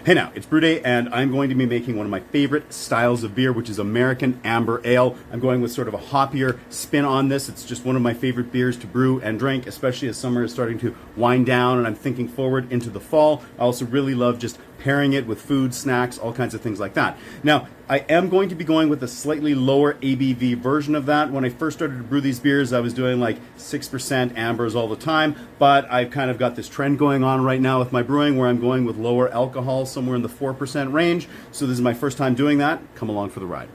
Hey now, it's Brew Day, and I'm going to be making one of my favorite styles of beer, which is American Amber Ale. I'm going with sort of a hoppier spin on this. It's just one of my favorite beers to brew and drink, especially as summer is starting to wind down and I'm thinking forward into the fall. I also really love just pairing it with food, snacks, all kinds of things like that. Now, I am going to be going with a slightly lower ABV version of that. When I first started to brew these beers, I was doing like 6% ambers all the time, but I've kind of got this trend going on right now with my brewing where I'm going with lower alcohol, somewhere in the 4% range. So this is my first time doing that. Come along for the ride.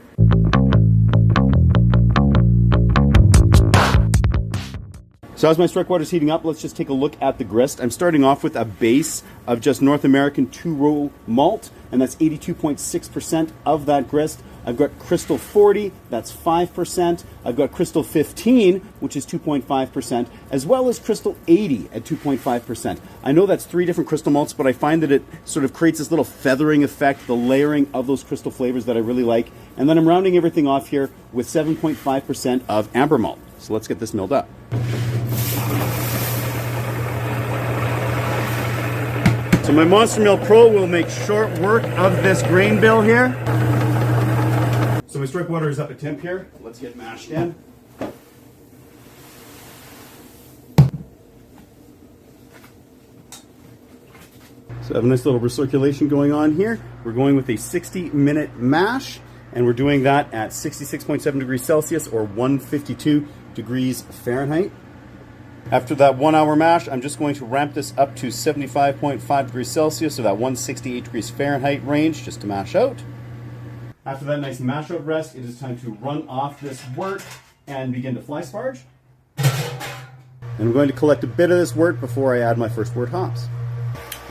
So as my strike water is heating up, let's just take a look at the grist. I'm starting off with a base of just North American 2-row malt, and that's 82.6% of that grist. I've got Crystal 40, that's 5%. I've got Crystal 15, which is 2.5%, as well as Crystal 80 at 2.5%. I know that's 3 different crystal malts, but I find that it sort of creates this little feathering effect, the layering of those crystal flavors that I really like. And then I'm rounding everything off here with 7.5% of amber malt. So let's get this milled up. So my Monster Mill Pro will make short work of this grain bill here. So my strike water is up at temp here. Let's get mashed in. So I have a nice little recirculation going on here. We're going with a 60-minute mash, and we're doing that at 66.7 degrees Celsius or 152 degrees Fahrenheit. After that 1 hour mash, I'm just going to ramp this up to 75.5 degrees Celsius, so that 168 degrees Fahrenheit range, just to mash out. After that nice mash out rest, it is time to run off this wort and begin to fly sparge. And I'm going to collect a bit of this wort before I add my first wort hops.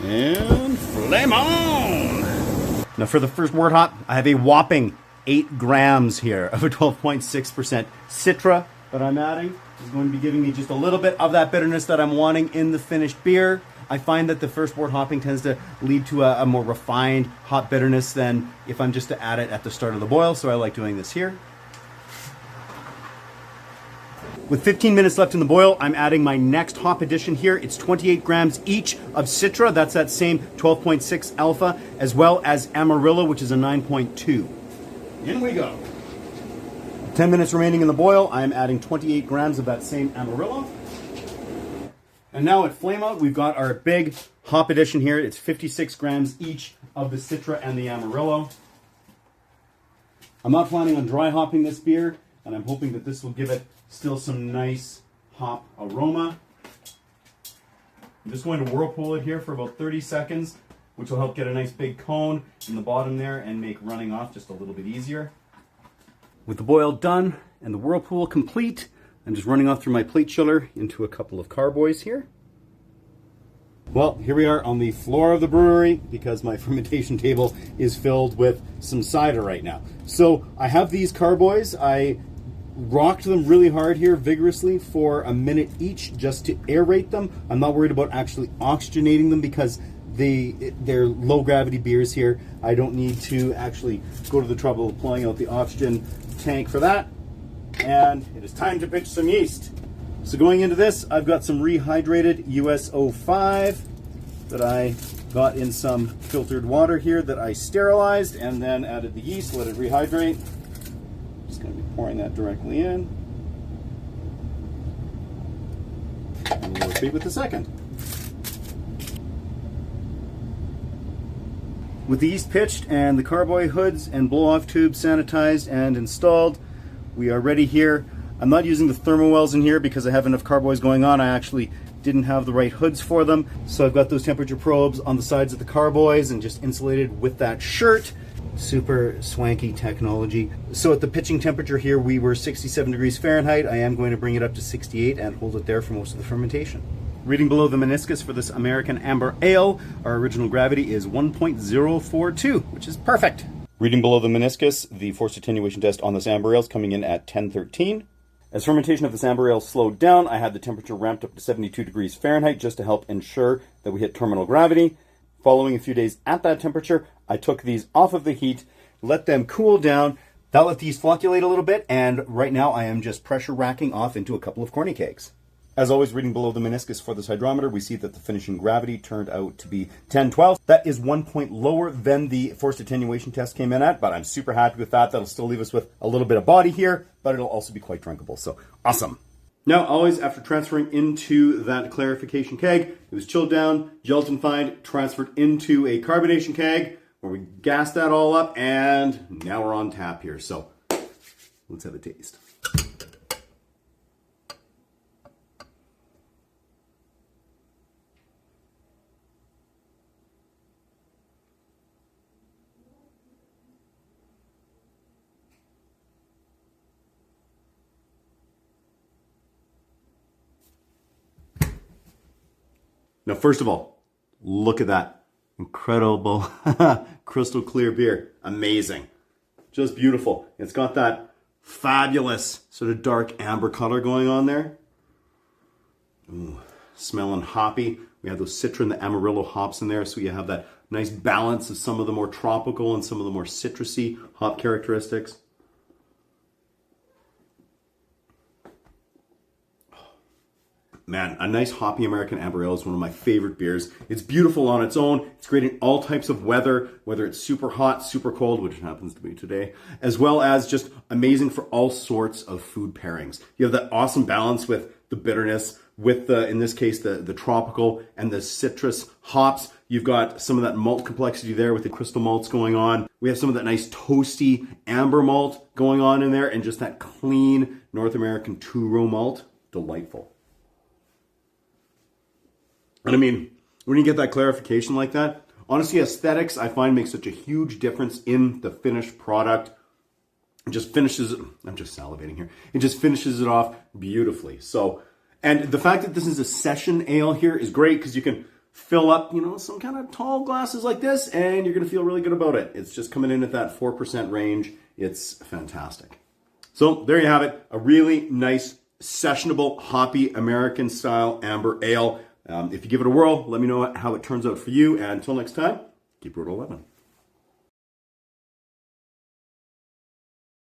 And flame on! Now for the first wort hop, I have a whopping 8 grams here of a 12.6% Citra that I'm adding. Is going to be giving me just a little bit of that bitterness that I'm wanting in the finished beer. I find that the first wort hopping tends to lead to a more refined hop bitterness than if I'm just to add it at the start of the boil, so I like doing this here. With 15 minutes left in the boil, I'm adding my next hop addition here. It's 28 grams each of Citra, that's that same 12.6 alpha, as well as Amarillo, which is a 9.2. In we go. 10 minutes remaining in the boil, I am adding 28 grams of that same Amarillo. And now at flameout, we've got our big hop addition here. It's 56 grams each of the Citra and the Amarillo. I'm not planning on dry hopping this beer, and I'm hoping that this will give it still some nice hop aroma. I'm just going to whirlpool it here for about 30 seconds, which will help get a nice big cone in the bottom there and make running off just a little bit easier. With the boil done and the whirlpool complete, I'm just running off through my plate chiller into a couple of carboys here. Well, here we are on the floor of the brewery because my fermentation table is filled with some cider right now. So I have these carboys. I rocked them really hard here vigorously for a minute each just to aerate them. I'm not worried about actually oxygenating them because they're low gravity beers here. I don't need to actually go to the trouble of pulling out the oxygen tank for that. And it is time to pitch some yeast. So going into this, I've got some rehydrated US-05 that I got in some filtered water here that I sterilized and then added the yeast, let it rehydrate. Just going to be pouring that directly in. And we'll repeat with the second. With the yeast pitched and the carboy hoods and blow-off tubes sanitized and installed, we are ready here. I'm not using the thermowells in here because I have enough carboys going on. I actually didn't have the right hoods for them. So I've got those temperature probes on the sides of the carboys and just insulated with that shirt. Super swanky technology. So at the pitching temperature here, we were 67 degrees Fahrenheit. I am going to bring it up to 68 and hold it there for most of the fermentation. Reading below the meniscus for this American Amber Ale, our original gravity is 1.042, which is perfect. Reading below the meniscus, the forced attenuation test on this Amber Ale is coming in at 1013. As fermentation of this Amber Ale slowed down, I had the temperature ramped up to 72 degrees Fahrenheit just to help ensure that we hit terminal gravity. Following a few days at that temperature, I took these off of the heat, let them cool down. That let these flocculate a little bit, and right now I am just pressure racking off into a couple of corny kegs. As always, reading below the meniscus for this hydrometer, we see that the finishing gravity turned out to be 1012. That is 1 point lower than the forced attenuation test came in at, but I'm super happy with that. That'll still leave us with a little bit of body here, but it'll also be quite drinkable, so awesome. Now, always after transferring into that clarification keg, it was chilled down, gelatin-fined, transferred into a carbonation keg, where we gassed that all up, and now we're on tap here. So let's have a taste. Now, first of all, look at that incredible crystal clear beer. Amazing. Just beautiful. It's got that fabulous sort of dark amber color going on there. Ooh, smelling hoppy. We have those Citra and the Amarillo hops in there, so you have that nice balance of some of the more tropical and some of the more citrusy hop characteristics. Man, a nice hoppy American Amber Ale is one of my favorite beers. It's beautiful on its own. It's great in all types of weather, whether it's super hot, super cold, which happens to be today, as well as just amazing for all sorts of food pairings. You have that awesome balance with the bitterness, with the, in this case, the tropical and the citrus hops. You've got some of that malt complexity there with the crystal malts going on. We have some of that nice toasty amber malt going on in there, and just that clean North American two-row malt. Delightful. And I mean, when you get that clarification like that, honestly, aesthetics I find makes such a huge difference in the finished product. It just finishes, I'm just salivating here. It just finishes it off beautifully. So, and the fact that this is a session ale here is great because you can fill up, you know, some kind of tall glasses like this and you're going to feel really good about it. It's just coming in at that 4% range. It's fantastic. So there you have it. A really nice, sessionable, hoppy, American style amber ale. If you give it a whirl, let me know how it turns out for you. And until next time, keep brewing 11.